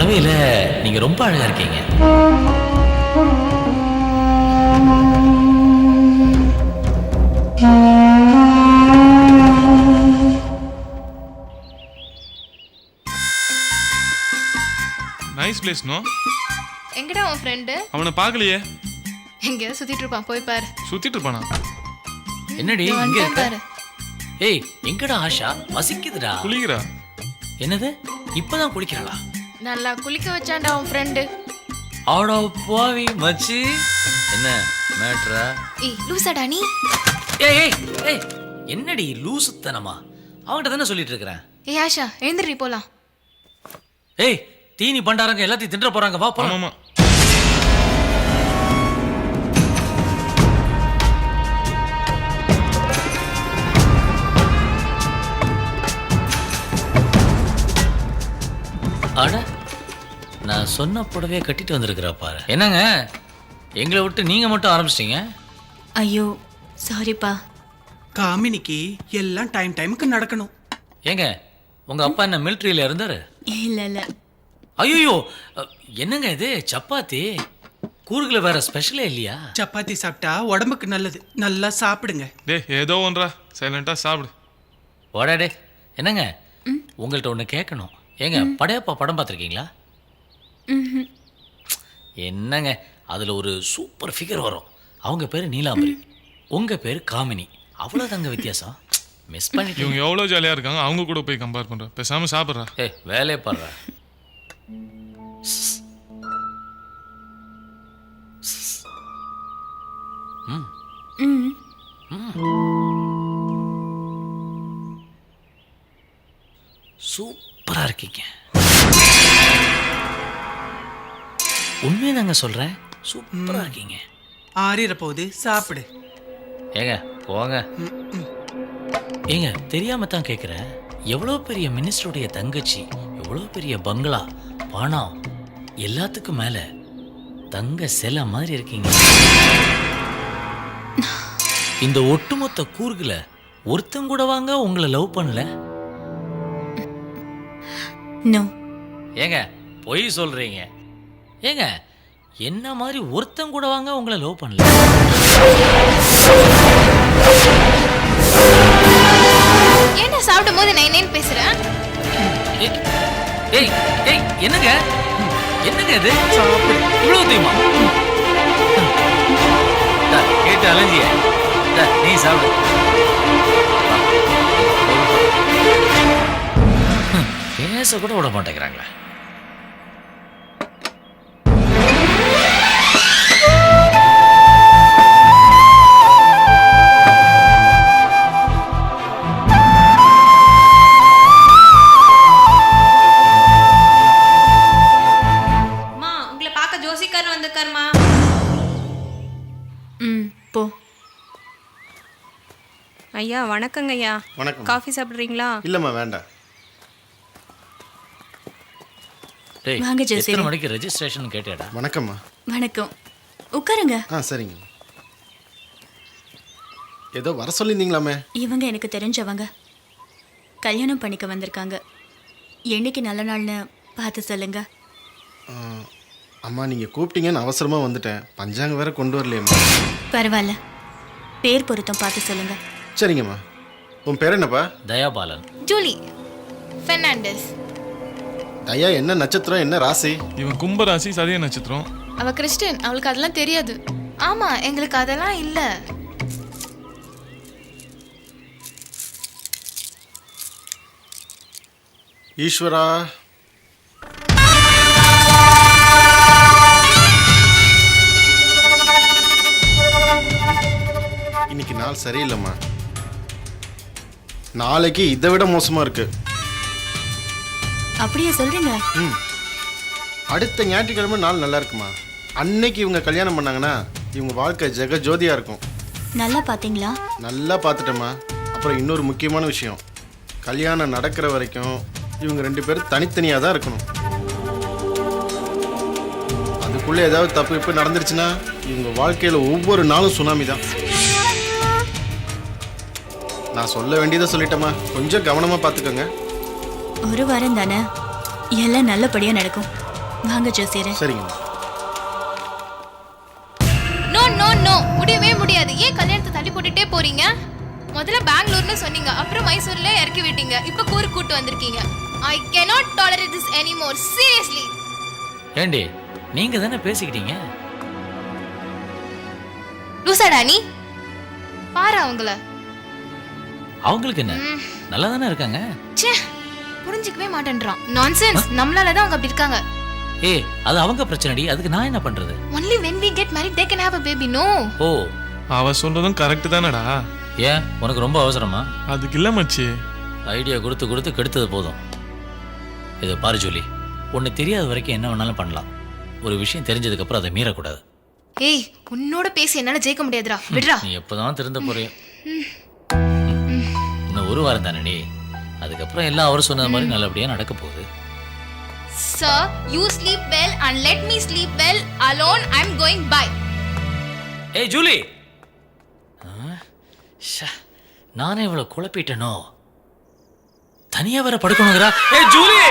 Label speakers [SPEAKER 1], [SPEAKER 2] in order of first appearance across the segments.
[SPEAKER 1] புடவையில நீங்க ரொம்ப அழகா இருக்கீங்க.
[SPEAKER 2] Nice place no.
[SPEAKER 3] எங்கடா உன் ஃப்ரெண்டு?
[SPEAKER 2] அவனை பார்க்கலையே.
[SPEAKER 3] எங்கேயோ சுத்திட்டு இருப்பான், போய் பாரு.
[SPEAKER 2] சுத்திட்டு இருப்பானா?
[SPEAKER 1] என்னடி
[SPEAKER 3] இதோ
[SPEAKER 1] இங்க
[SPEAKER 3] வந்துட்டான்
[SPEAKER 1] இருக்க?
[SPEAKER 3] பாரு.
[SPEAKER 1] ஏய் எங்கடா ஆஷா? பசிக்குதுடா.
[SPEAKER 2] குளிக்கிறா.
[SPEAKER 1] என்னது இப்பதான் குளிக்கிறாளா?
[SPEAKER 3] நல்லா குளிக்க வச்சான்டா உன் ஃப்ரெண்டு.
[SPEAKER 1] ஆடா பாவி மச்சி. என்ன மேட்ரா?
[SPEAKER 3] ஏய் லூசாடா நீ.
[SPEAKER 1] ஏய் ஏய் ஏய் என்னடி லூசுத்தனமா? அவன்கிட்ட தானே சொல்லிட்டு இருக்கிறேன்.
[SPEAKER 3] ஏய் ஆஷா எழுந்திரி போலாம்.
[SPEAKER 1] ஏய் தீனி பண்டாரங்க எல்லாத்தையும் தின்ற போறாங்க, வா போலாம்.
[SPEAKER 2] ஆமாமா.
[SPEAKER 1] அட நான் சொன்ன புடவையை கட்டிட்டு வந்திருக்கிறா பாரு. என்னங்க எங்களை விட்டு நீங்க மட்டும் ஆரம்பிச்சிட்டீங்க?
[SPEAKER 4] ஐயோ சாரிப்பா.
[SPEAKER 5] காமினிக்கு எல்லாம் டைமுக்கு நடக்கணும்.
[SPEAKER 1] ஏங்க உங்க அப்பா என்ன மிலிட்டரியில இருந்தாரு?
[SPEAKER 4] இல்ல இல்ல.
[SPEAKER 1] ஐயோ என்னங்க இது சப்பாத்தி கூறுகளை வேற ஸ்பெஷலே இல்லையா?
[SPEAKER 5] சப்பாத்தி சாப்பிட்டா உடம்புக்கு நல்லது, நல்லா சாப்பிடுங்க.
[SPEAKER 2] டே ஏதோ ஒன்றா சைலண்டா சாப்பிடு.
[SPEAKER 1] ஓடாடே. என்னங்க உங்கள்கிட்ட ஒன்று கேட்கணும். ஏங்க படையப்பா படம் பார்த்துருக்கீங்களா? என்னங்க அதில் ஒரு சூப்பர் ஃபிகர் வரும். அவங்க பேர் நீலாம்பரி, உங்கள் பேர் காமினி. அவ்வளோதாங்க வித்தியாசம். மிஸ் பண்ணிட்டு
[SPEAKER 2] இவங்க எவ்வளோ ஜாலியாக இருக்காங்க, அவங்க கூட போய் கம்பேர் பண்ணுற. பேசாமல் சாப்பிட்றா.
[SPEAKER 1] ஏய் வேலையே பாடுறா. சூப்பரா இருக்கீங்க. உண்மையை தாங்க சொல்றேன், சூப்பரா இருக்கீங்க.
[SPEAKER 5] ஆறிற போது சாப்பிடு.
[SPEAKER 1] ஏங்க போங்க. ஏங்க தெரியாம தான் கேட்குறேன். எவ்வளோ பெரிய மினிஸ்டருடைய தங்கச்சி, எவ்வளோ பெரிய பங்களா, பணம், எல்லாத்துக்கும் மேல தங்க சிலை மாதிரி இருக்கீங்க. இந்த ஒட்டுமொத்த கூறுகளை ஒருத்தங்க கூட வாங்க உங்களை லவ் பண்ணல.
[SPEAKER 4] நோ.
[SPEAKER 1] ஏங்க பொய் சொல்றீங்க. ஏங்க என்ன மாதிரி ஒருத்தங்க கூட வாங்க உங்களை லவ் பண்ணல.
[SPEAKER 3] ஏன்டா சாப்பிடும் போது நைனேன்னு பேசுற?
[SPEAKER 1] ஏய் ஏய் ஏய் என்னங்க என்னங்க இது? இவ்வளவு தெரியுமா? கேட்டு அலைஞ்சிய நீ சாப்பிடு. பேச கூட விட மாட்டேங்கிறாங்களே.
[SPEAKER 6] உங்களை பார்க்க ஜோசிக்காரன் வந்திருக்காருமா.
[SPEAKER 4] போ.
[SPEAKER 6] ஐயா வணக்கங்க ஐயா.
[SPEAKER 7] வணக்கம்.
[SPEAKER 6] காஃபி சாப்பிட்றீங்களா?
[SPEAKER 7] இல்லைம்மா வேண்டாம்.
[SPEAKER 1] டேய்
[SPEAKER 4] வாங்க ஜெசி.
[SPEAKER 1] எத்தனை மணிக்கு ரெஜிஸ்ட்ரேஷன் கேட்டேடா?
[SPEAKER 7] வணக்கம்மா.
[SPEAKER 4] வணக்கம், உட்காருங்க.
[SPEAKER 7] சரிங்க. ஏதோ வர சொல்லியிருந்தீங்களாமே.
[SPEAKER 4] இவங்க எனக்கு தெரிஞ்சவங்க, கல்யாணம் பண்ணிக்க வந்திருக்காங்க. என்னைக்கு நல்ல நாள்னு பார்த்து சொல்லுங்க.
[SPEAKER 7] அம்மா நீங்கள் கூப்பிட்டீங்கன்னு அவசரமாக வந்துட்டேன். பஞ்சாங்க வேற கொண்டு வரலையம்மா.
[SPEAKER 4] பரவாயில்ல, பேர் பொருத்தம் பார்த்து சொல்லுங்க.
[SPEAKER 7] சரிங்கம்மா. உன் பேர் என்னப்பா?
[SPEAKER 1] தயாபாலன்.
[SPEAKER 3] ஜூலி பெர்னாண்டஸ்.
[SPEAKER 7] தயா என்ன நட்சத்திரம், என்ன ராசி?
[SPEAKER 2] இவன் கும்பராசி, சதய நட்சத்திரம்.
[SPEAKER 3] அவ கிறிஸ்டியன், அவளுக்கு அதெல்லாம் தெரியாது. ஆமா எங்களுக்கு அதெல்லாம் இல்ல.
[SPEAKER 7] ஈஸ்வரா. இன்னைக்கு நாள் சரியில்லைம்மா. நாளைக்கு இதை விட மோசமா இருக்கு.
[SPEAKER 4] அப்படியே சொல்றீங்க?
[SPEAKER 7] அடுத்த ஞாயிற்றுக்கிழமை நாள் நல்லா இருக்குமா. அன்னைக்கு இவங்க கல்யாணம் பண்ணாங்கன்னா இவங்க வாழ்க்கை ஜெக ஜோதியா இருக்கும்.
[SPEAKER 4] நல்லா பாத்தீங்களா?
[SPEAKER 7] நல்லா பார்த்துட்டேம்மா. அப்புறம் இன்னொரு முக்கியமான விஷயம், கல்யாணம் நடக்கிற வரைக்கும் இவங்க 2 பேரும் தனித்தனியாக தான் இருக்கணும். அதுக்குள்ளே ஏதாவது தப்பு இப்போ நடந்துருச்சுன்னா இவங்க வாழ்க்கையில் ஒவ்வொரு நாளும் சுனாமி தான். நான் சொல்ல வேண்டியதை சொல்லிட்டேம்மா, கொஞ்சம் கவனமாக பார்த்துக்கோங்க.
[SPEAKER 4] ஒரு வாரம் தானே, எல்லாம் நல்லபடியா நடக்கும். வாங்க ஜோசியரே.
[SPEAKER 7] சரிங்கம்மா.
[SPEAKER 3] நோ நோ நோ, முடியவே முடியாது. ஏன் கல்யாணத்தை தள்ளி போட்டுட்டே போறீங்க? முதல்ல பெங்களூர்னு சொன்னீங்க, அப்புறம் மைசூர்ல இறக்கி விட்டீங்க, இப்போ கூறு கூட்டு வந்திருக்கீங்க. ஐ cannot tolerate this anymore, seriously.
[SPEAKER 1] ஏண்டி நீங்க தானே பேசிக்கிட்டீங்க.
[SPEAKER 3] லூசாடா நீ? பாரு அவங்கள.
[SPEAKER 1] அவங்களுக்கு என்ன, நல்லா தானே இருக்காங்க.
[SPEAKER 3] ச்சே, புரிஞ்சிக்கவே மாட்டேன்றான். நான்சென்ஸ். நம்மளால தான் அவங்க அப்படி இருக்காங்க.
[SPEAKER 1] ஏய், அது அவங்க பிரச்சனைடி, அதுக்கு நான் என்ன பண்றது?
[SPEAKER 3] Only when we get married they can have a baby, no?
[SPEAKER 1] ஓ,
[SPEAKER 2] அவ சொல்றதும் கரெக்ட் தானடா.
[SPEAKER 1] ஏன் உனக்கு ரொம்ப அவசரமா?
[SPEAKER 2] அதுக்கு இல்ல மச்சி.
[SPEAKER 1] ஐடியா கொடுத்து கொடுத்து கெடுத்தது போதும். இதை பாரு ஜூலி, ஒன்று தெரியாத வரைக்கும் என்ன வேணாலும் பண்ணலாம். ஒரு விஷயம் தெரிஞ்சதுக்கு அப்புறம் அதை மீறக்கூடாது.
[SPEAKER 3] ஏய், உன்னோட பேசி என்னால ஜெயிக்க முடியாதுடா, விடுடா.
[SPEAKER 1] நீ எப்போதான் திருந்த போறியோ. இன்னும் ஒரு வாரம் தானே நீ, அதுக்கப்புறம் எல்லாம் அவர் சொன்னது மாதிரி நல்லபடியா நடக்க போகுது.
[SPEAKER 3] Sir, you sleep well and let me sleep well. Alone I'm going bye.
[SPEAKER 1] ஏய் ஜூலி, நானே இவ்வளவு குழப்பிட்டேனோ. தனியா வேற படுக்கணுங்கிறா. ஏய் ஜூலி,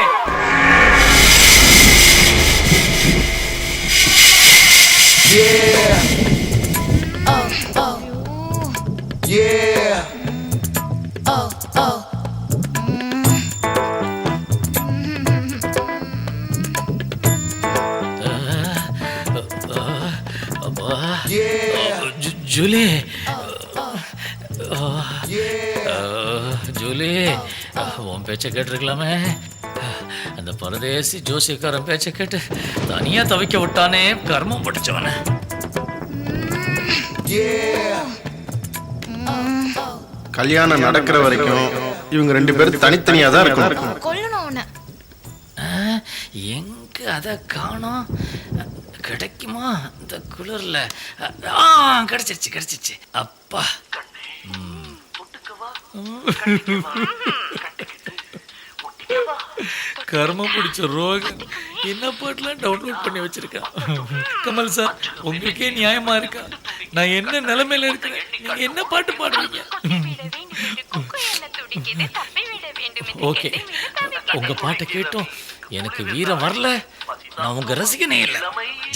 [SPEAKER 1] ஜூலி, ஜூலி, உன் பேச்சை கேட்டிருக்கலாமே. அந்த பரதேசி ஜோசியக்காரன் பேச்சை கேட்டு தனியா தவிக்க விட்டானே, கர்மம் படிச்சவன.
[SPEAKER 7] கல்யாணம் நடக்கிற வரைக்கும் இவங்க ரெண்டு பேரும் தனித்தனியா தான் இருக்கணும்.
[SPEAKER 3] கொல்லணும் அவனை.
[SPEAKER 1] எங்க அத காணோம்? கிடைக்குமா இந்த குளிர்ல? கிடைச்சிருச்சு கிடைச்சிருச்சு. அப்பா, கர்மம் பிடிச்ச ரோகன் என்ன பாட்டுலாம் டவுன்லோட் பண்ணி வச்சிருக்கான். கமல் சார், உங்களுக்கே நியாயமா இருக்கா? நான் என்ன நிலைமையில இருக்கிறேன், நீங்க என்ன பாட்டு பாடுறீங்க? ஓகே, உங்க பாட்டை கேட்டோம் எனக்கு வீரம் வரல, நான் உங்க ரசிகனே இல்லை.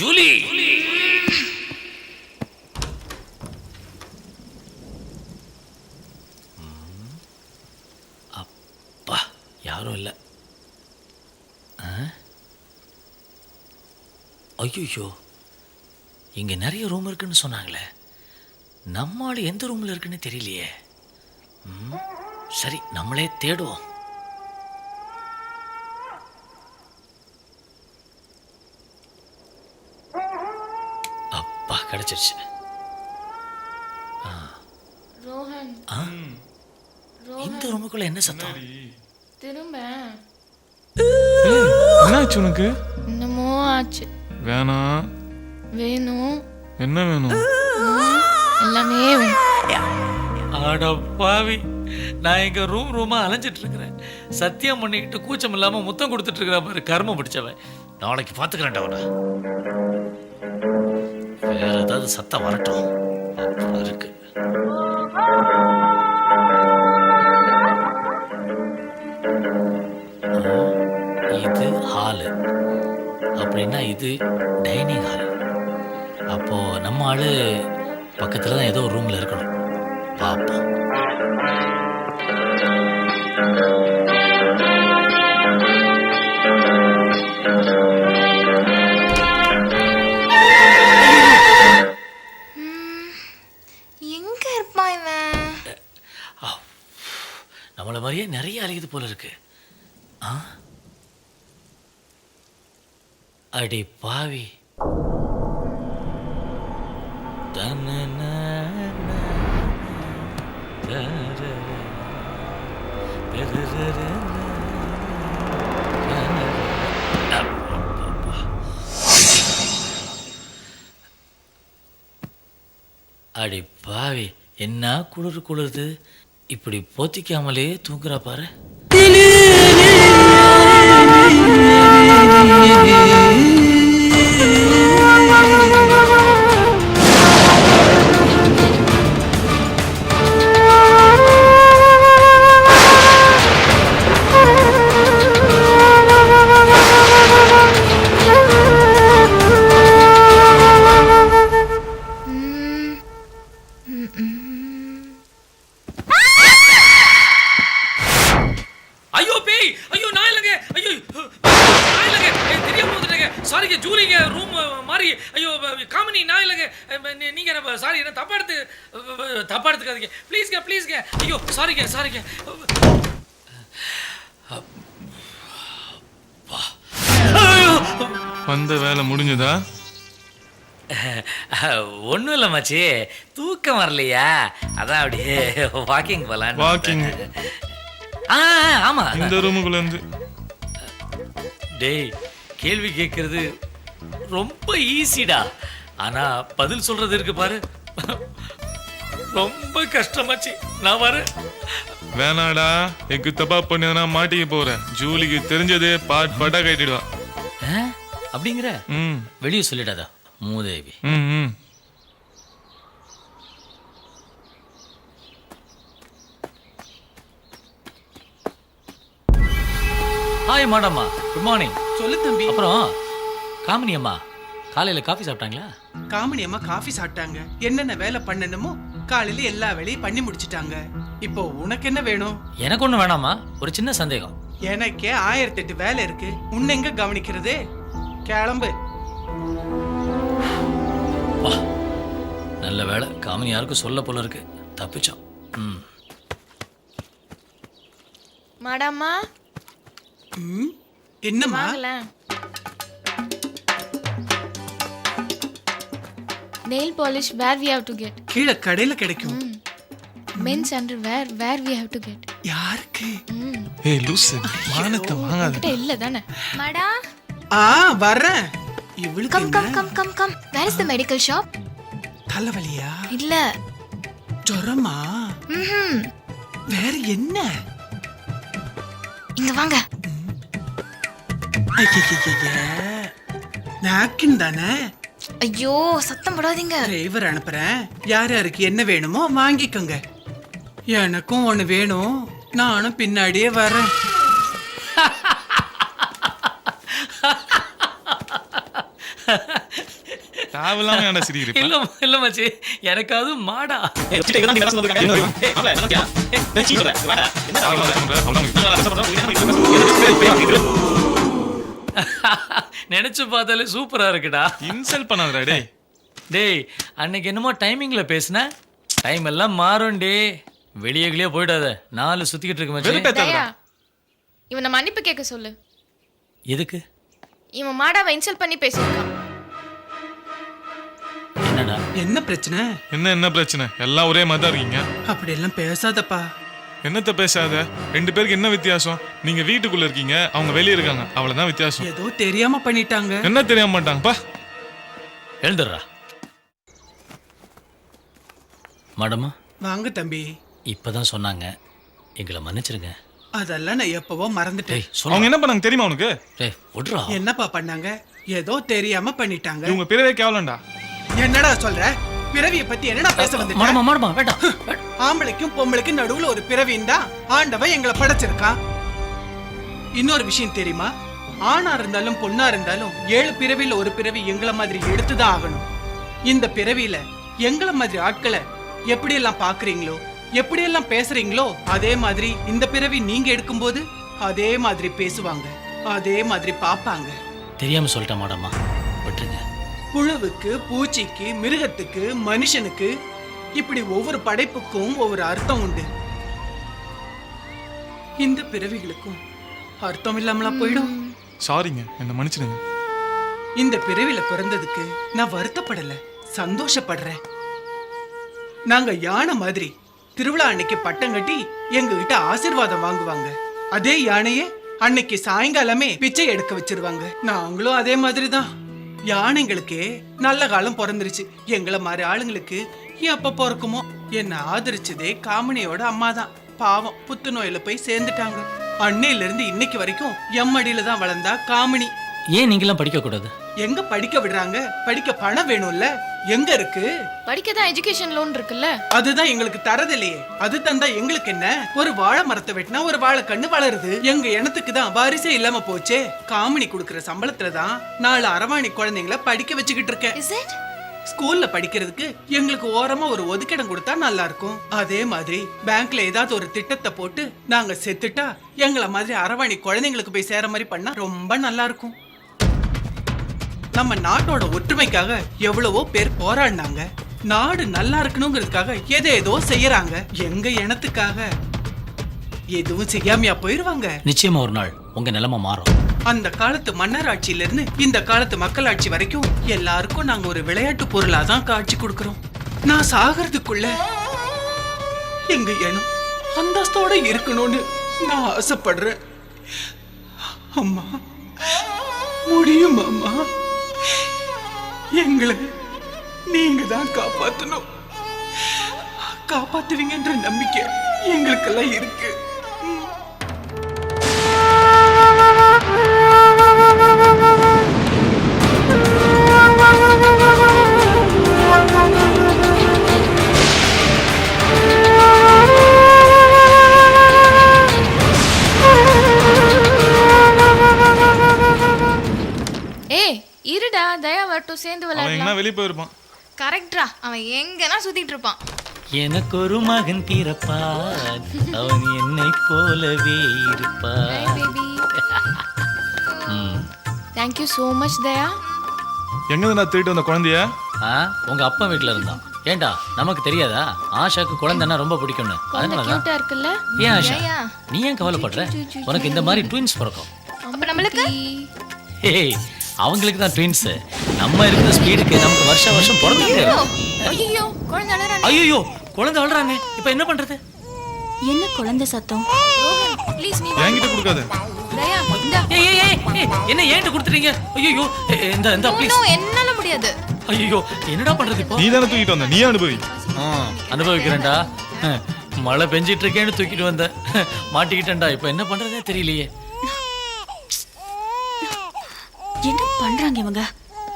[SPEAKER 1] ஜூலி, அப்பா யாரும் இல்லை. ஐயோ, இங்க நிறைய ரூம் இருக்குன்னு சொன்னாங்களே, நம்ம ஆளு எந்த ரூம்ல இருக்குன்னு தெரியலையே. சரி, நம்மளே தேடுவோம். அப்பா, கிடைச்சிருச்சு.
[SPEAKER 3] ரோஹன்,
[SPEAKER 1] இந்த ரூமுக்குள்ள என்ன சத்தம்?
[SPEAKER 3] திரும்ப
[SPEAKER 2] என்னாச்சு உனக்கு?
[SPEAKER 3] என்னமோ ஆச்சு.
[SPEAKER 2] வேணாம்.
[SPEAKER 3] வேணும்.
[SPEAKER 2] என்ன வேணும்?
[SPEAKER 3] எல்லாமே
[SPEAKER 1] அட பாவி, நான் எங்க ரூமா அலைஞ்சிட்டு இருக்கிறேன். சத்தியம் பண்ணிக்கிட்டு கூச்சம் இல்லாம முத்தம் கொடுத்துட்டு இருக்கிற பாரு, கர்மம் பிடிச்சவன். நாளைக்கு பாத்துக்கிறேன்டா அவனை. வேற ஏதாவது சத்தம் வரட்டும். அப்புறம் இருக்கு. இது ஹாலு, அப்படின்னா இது டைனிங் ஹால். அப்போ நம்ம ஆளு பக்கத்துல தான் ஏதோ ஒரு ரூம்ல இருக்கணும். பாப்போம்.
[SPEAKER 3] எங்க இருப்பான் இவன்?
[SPEAKER 1] நம்மள மாதிரியே நிறைய அலையுது போல இருக்கு. அடி பாவி. அடி பாவி, என்ன குளிர் குளிருது. இப்படி போத்திக்காமலே தூங்குறா பாரு.
[SPEAKER 8] சாரிங்க ஜூலிங்க ரூம் மாதிரி ஐயோ காமினி நான் இல்லைங்க நீங்க சாரி என்ன தப்பா எடுத்துக்காதீங்க ப்ளீஸ்ங்க ஐயோ சாரிங்க
[SPEAKER 2] வந்த வேலை முடிஞ்சதா?
[SPEAKER 1] ஒன்றும் இல்லை மச்சி, தூக்கம் வரலையா, அதான் அப்படியே வாக்கிங் போகலாம்.
[SPEAKER 2] வாக்கிங்
[SPEAKER 1] ஆமா,
[SPEAKER 2] இந்த ரூமுக்குள்ள இருந்து.
[SPEAKER 1] டேய், கேள்வி கேட்கறது ரொம்ப ஈஸிடா, ஆனா பதில் சொல்றது இருக்கு பாரு, ரொம்ப கஷ்டமாச்சு. நான் வரேன்.
[SPEAKER 2] வேணாடா, எக்கு தப்பா பண்ணா மாட்டிக்க போறேன். ஜூலிக்கு தெரிஞ்சதே பாட்டா கட்டிடுவா.
[SPEAKER 1] அப்படிங்கிற வெளியே சொல்லிடாதா மூதேவி. ஹாய் மேடம்மா, குட் மார்னிங்.
[SPEAKER 5] சொல்லு தம்பி.
[SPEAKER 1] அப்புறம் காமினி அம்மா காலையில காஃபி சாப்பிட்டாங்களா?
[SPEAKER 5] காமினி அம்மா காஃபி சாப்பிட்டாங்க. என்னென்ன வேலை பண்ணணுமோ காலையில எல்லா வேலையும் பண்ணி முடிச்சிட்டாங்க. இப்போ உனக்கு என்ன வேணும்?
[SPEAKER 1] எனக்கு ஒன்றும் வேணாமா, ஒரு சின்ன சந்தேகம்.
[SPEAKER 5] எனக்கே 1008 வேலை இருக்கு, உன்னை எங்க கவனிக்கிறது? கிளம்பு.
[SPEAKER 1] வா, நல்ல வேலை காமினி யாருக்கும் சொல்ல போல இருக்கு, தப்பிச்சோம்.
[SPEAKER 3] மாடாமா
[SPEAKER 5] என்னம்மா?
[SPEAKER 3] Nail polish where we have to get?
[SPEAKER 5] கீழே கடையில கிடைக்கும்.
[SPEAKER 3] men's underwear where we have to get?
[SPEAKER 5] யாருக்கு?
[SPEAKER 2] ஏய் லூசு, மானத்தை வாங்காத.
[SPEAKER 3] கிட்ட இல்ல தானே மாடா.
[SPEAKER 5] வரேன். இவளுக்கு
[SPEAKER 3] come come come come come. where is the medical shop?
[SPEAKER 5] தலைவலியா?
[SPEAKER 3] இல்ல
[SPEAKER 5] ஜுரமா? வேற என்ன?
[SPEAKER 3] இங்க வாங்க.
[SPEAKER 5] நாக்கின் தானே?
[SPEAKER 3] ஐயோ சத்தம் போடாதீங்க.
[SPEAKER 5] டிரைவர் அனுப்புறேன், யார் யாருக்கு என்ன வேணுமோ வாங்கிக்கோங்க. எனக்கும் ஒண்ணு வேணும், நானும் பின்னாடியே வரேன்.
[SPEAKER 2] தாவலாம ஏன்டா சிரிக்கிறீங்க?
[SPEAKER 1] இல்ல மச்சி, எனக்காவது மாடா. நினைச்சு பார்த்தாலே சூப்பரா இருக்குடா.
[SPEAKER 2] இன்சல்ட் பண்ணாதடா டேய்.
[SPEAKER 1] டேய், அன்னைக்கு என்னமோ டைமிங்ல பேசுன, டைம் எல்லாம் மாறும் டே. வெளியே போயிடாத, 4 சுத்திக்கிட்டு இருக்கு மச்சி.
[SPEAKER 3] தயா, இவனை மன்னிப்பு கேட்க சொல்லு.
[SPEAKER 1] எதுக்கு?
[SPEAKER 3] இவன் மாடாவை இன்சல்ட் பண்ணி பேசியிருக்கான்.
[SPEAKER 1] என்னடா?
[SPEAKER 5] என்ன பிரச்சனை?
[SPEAKER 2] என்ன பிரச்சனை? எல்லாம் ஒரே மாதிரி தான் இருக்கீங்க.
[SPEAKER 5] அப்படி எல்லாம் பேசாதப்பா.
[SPEAKER 2] என்னத்த பேசாத? 2 பேருக்கு என்ன வித்தியாசம்? நீங்க வீட்டுக்குள்ள இருக்கீங்க, அவங்க வெளியே இருக்காங்க, அவ்வளவுதான் வித்தியாசம்.
[SPEAKER 5] ஏதோ தெரியாம பண்ணிட்டாங்க.
[SPEAKER 2] என்ன தெரியாம மாட்டாங்கப்பா.
[SPEAKER 1] எழுந்துடுறா. மேடமா
[SPEAKER 5] வாங்க தம்பி.
[SPEAKER 1] இப்பதான் சொன்னாங்க, எங்களை மன்னிச்சிருங்க.
[SPEAKER 5] அதெல்லாம் நான் எப்பவோ மறந்துட்டேன்.
[SPEAKER 2] அவங்க என்ன பண்ணாங்க தெரியுமா உனக்கு?
[SPEAKER 5] என்னப்பா பண்ணாங்க? ஏதோ தெரியாம பண்ணிட்டாங்க.
[SPEAKER 2] இவங்க பிறவே கேவலண்டா.
[SPEAKER 5] என்னடா சொல்ற? பிறவியை பத்தி என்னடா பேச வந்த? ஆம்பளைக்கும் பொம்பளைக்கும் நடுவுல ஒரு பிறவின் தான் ஆண்டவன் எங்களை படைச்சிருக்கான். இன்னொரு விஷயம் தெரியுமா? ஆணா இருந்தாலும் பொண்ணா இருந்தாலும் 7 பிறவியில ஒரு பிறவி எங்களை மாதிரி எடுத்துதான் ஆகணும். இந்த பிறவியில எங்களை மாதிரி ஆட்களை எப்படியெல்லாம் பாக்குறீங்களோ, எப்படியெல்லாம் பேசுறீங்களோ, அதே மாதிரி இந்த பிறவி நீங்க எடுக்கும்போது அதே மாதிரி பேசுவாங்க, அதே மாதிரி பாப்பாங்க.
[SPEAKER 1] தெரியாம சொல்லிட்டேன் மேடமா, விட்டுருங்க.
[SPEAKER 5] புழுவுக்கு, பூச்சிக்கு, மிருகத்துக்கு, மனுஷனுக்கு, இப்படி ஒவ்வொரு படைப்புக்கும் ஒவ்வொரு அர்த்தம் உண்டு. இந்த பிறவிகளுக்கும் அர்த்தம் இல்லாமலா போயிடும்.
[SPEAKER 2] சாரிங்க, என்ன மன்னிச்சிடுங்க.
[SPEAKER 5] இந்த பிறவில பிறந்ததுக்கு நான் வருத்தப்படல, சந்தோஷப்படுறேன். நாங்க யானை மாதிரி திருவிழா அன்னைக்கு பட்டம் கட்டி எங்க கிட்ட ஆசீர்வாதம் வாங்குவாங்க. அதே யானையே அன்னைக்கு சாயங்காலமே பிச்சை எடுக்க வச்சிருவாங்க. நாங்களும் அதே மாதிரிதான். யானைங்களுக்கே நல்ல காலம் பிறந்துருச்சு. எங்களை மாதிரி ஆளுங்களுக்கு எப்ப பிறக்குமோ. என்ன ஆதரிச்சதே காமினியோட அம்மா தான். பாவம், புத்துநோயில போய் சேர்ந்துட்டாங்க. அன்னையில இருந்து இன்னைக்கு வரைக்கும் எம்மடியில தான் வளர்ந்தா காமினி.
[SPEAKER 1] ஏன் நீங்களாம் படிக்க கூடாது?
[SPEAKER 5] எங்க படிக்க விடுறாங்க? படிக்க பணம் வேணும்ல, எங்க இருக்கு?
[SPEAKER 3] படிக்க தான் எஜுகேஷன் லோன் இருக்குல்ல,
[SPEAKER 5] அதுதான் எங்களுக்கு தரதில்லையே. அது தந்தா எங்களுக்கு என்ன? ஒரு வாழை மரத்தை வெட்டினா ஒரு வாழை கண்ணு வளருது. எங்க இனத்துக்கு தான் வாரிசே இல்லாம போச்சே. காமினி குடுக்கற சம்பளத்துல தான் 4 அரவாணி குழந்தைங்களை படிக்க வச்சுக்கிட்டு இருக்கேன். ஸ்கூல்ல படிக்கிறதுக்கு எங்களுக்கு ஓரமா ஒரு ஒதுக்கிடம் கொடுத்தா நல்லா இருக்கும். அதே மாதிரி பேங்க்ல ஏதாவது ஒரு திட்டத்தை போட்டு நாங்க செத்துட்டா எங்களை மாதிரி அரவாணி குழந்தைங்களுக்கு போய் சேர மாதிரி பண்ணா ரொம்ப நல்லா இருக்கும். நம்ம நாட்டோட ஒற்றுமைக்காக எவ்வளவோ பேர் போராடினாங்க. நாடு நல்லா இருக்கணுங்கிறதுக்காக ஏதோ செய்யறாங்க. எங்க இனத்துக்காக எதுவும் செய்யாமையா போயிருவாங்க?
[SPEAKER 1] நிச்சயமா ஒரு நாள் உங்க நிலைமை மாறும்.
[SPEAKER 5] அந்த காலத்து மன்னராட்சியில இருந்து இந்த காலத்து மக்களாட்சி வரைக்கும் எல்லாருக்கும் நாங்க ஒரு விளையாட்டு பொருளா தான் காட்சி கொடுக்கறோம். நான் சாகிறதுக்குள்ள எங்க இனம் அந்தஸ்தோட இருக்கணும்னு நான் ஆசைப்படுறேன். அம்மா, முடியும் அம்மா. எங்களை நீங்க தான் காப்பாத்தணும். காப்பாத்துவீங்கன்ற நம்பிக்கை எங்களுக்கெல்லாம் இருக்கு.
[SPEAKER 3] ஏய் இருடா, தயா வரட்டும், சேர்ந்து
[SPEAKER 2] அவன் எங்கன்னா
[SPEAKER 3] விளையாடலாம்.
[SPEAKER 2] வெளியே போயிருப்பான்.
[SPEAKER 3] கரெக்டா, அவன் எங்கன்னா சுத்திட்டு இருப்பான்.
[SPEAKER 1] எனக்கு ஒரு மகன் பிறப்பான், அவன் என்னை போலவே இருப்பான்.
[SPEAKER 3] பேபி,
[SPEAKER 1] ம்.
[SPEAKER 3] தேங்க்யூ ஸோ மச் தயா.
[SPEAKER 2] எங்க நான் திருட்டு வந்த குழந்தைய?
[SPEAKER 1] ஆ, உங்க அப்பா வீட்டுல இருந்தான். ஏண்டா நமக்கு தெரியாதா ஆஷாக்கு குழந்தைன்னா ரொம்ப பிடிக்கும்னு? அதனாலதான்.
[SPEAKER 3] கியூட்டா இருக்குல்ல?
[SPEAKER 1] ஏன் ஆஷா,
[SPEAKER 3] ஏயா?
[SPEAKER 1] நீ ஏன் கவலைப்படுற? உனக்கு இந்த மாதிரி ட்வின்ஸ் பிறக்கும்.
[SPEAKER 3] அப்ப நம்மளுக்கு
[SPEAKER 1] ஏய், அவங்களுக்கு தான் ட்வின்ஸ். நம்ம இருக்கிற ஸ்பீடுக்கு நமக்கு வருஷம் பிறந்துட்டே இருக்கும்.
[SPEAKER 3] ஐயோ, குழந்தை அழறானே.
[SPEAKER 1] ஐயோ, குழந்தை அழுறாங்க. இப்ப என்ன பண்றது?
[SPEAKER 4] என்ன குழந்தை சத்தம்?
[SPEAKER 3] ரோஹன், ப்ளீஸ் நீ
[SPEAKER 2] என்கிட்ட கொடுக்காத.
[SPEAKER 3] தயா, இந்தா.
[SPEAKER 1] ஏய் ஏய் ஏய், ஏய், என்ன ஏன்ட்ட கொடுத்துறீங்க? ஐயோ, இந்த ப்ளீஸ்.
[SPEAKER 3] நோ, என்னால முடியாது.
[SPEAKER 1] ஐயோ, என்னடா பண்றது இப்போ?
[SPEAKER 2] நீ தானே தூக்கிட்டு வந்த, நீ அனுபவி.
[SPEAKER 1] அனுபவிக்கிறேன்டா. மழை பெஞ்சிட்டு இருக்கேன்னு தூக்கிட்டு வந்தேன். மாட்டிக்கிட்டேன்டா. இப்ப என்ன பண்றதே தெரியலையே.
[SPEAKER 4] என்ன பண்றாங்க இவங்க?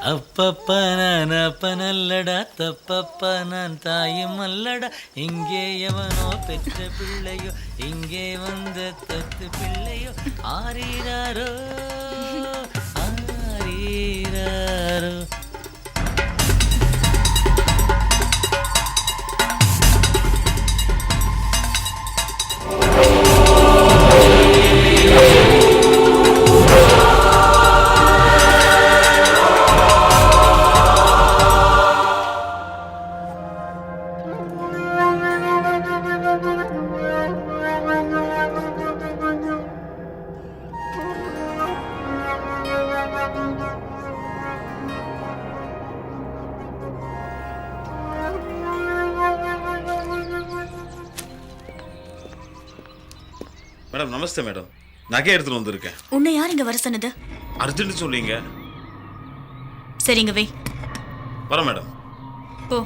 [SPEAKER 1] அப்பப்பா நான் அப்ப நல்லடா, தப்பப்பா நான் தாயும் அல்லடா. இங்கே எவனோ பெற்ற பிள்ளையோ, இங்கே வந்த தத்து பிள்ளையோ. ஆரீராரோ ஆரீராரோ.
[SPEAKER 9] மேடம் நமஸ்தே மேடம். நகை எடுத்துட்டு வந்திருக்கேன்.
[SPEAKER 4] உன்னை யார் இங்க வர சொன்னது?
[SPEAKER 9] அர்ஜென்ட் சொல்லிங்க.
[SPEAKER 4] சரிங்க வை.
[SPEAKER 9] வரேன் மேடம்.
[SPEAKER 4] போ.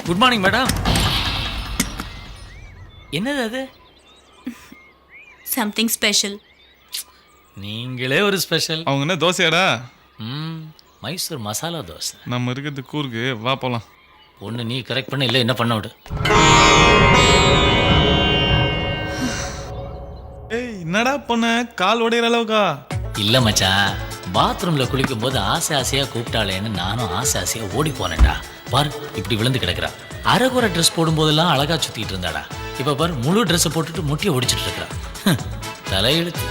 [SPEAKER 1] Good morning madam. என்னது அது?
[SPEAKER 4] Something special.
[SPEAKER 1] நீங்களே ஒரு ஸ்பெஷல்.
[SPEAKER 2] அவங்க என்ன தோசையாடா?
[SPEAKER 1] மைசூர் மசாலா தோசை.
[SPEAKER 2] நம்ம இருக்கிறது கூருக்கு, வா போலாம்.
[SPEAKER 1] ஒன்று நீ கரெக்ட் பண்ண, இல்லை என்ன பண்ண விடு.
[SPEAKER 2] ஏய், என்னடா பண்ண? கால் உடையிற அளவுக்கா?
[SPEAKER 1] இல்லை மச்சான், பாத்ரூமில் குளிக்கும் போது ஆசையாக கூப்பிட்டாளேன்னு நானும் ஆசையாக ஓடி போனேன்டா. பாரு, இப்படி விழுந்து கிடக்குறா. அரைகுறை ட்ரெஸ் போடும்போதெல்லாம் அழகா சுற்றிட்டு இருந்தாடா. இப்போ பாரு, முழு ட்ரெஸ்ஸை போட்டுட்டு முட்டியை ஒடிச்சிட்டு இருக்கிறா. தலையெழுத்து.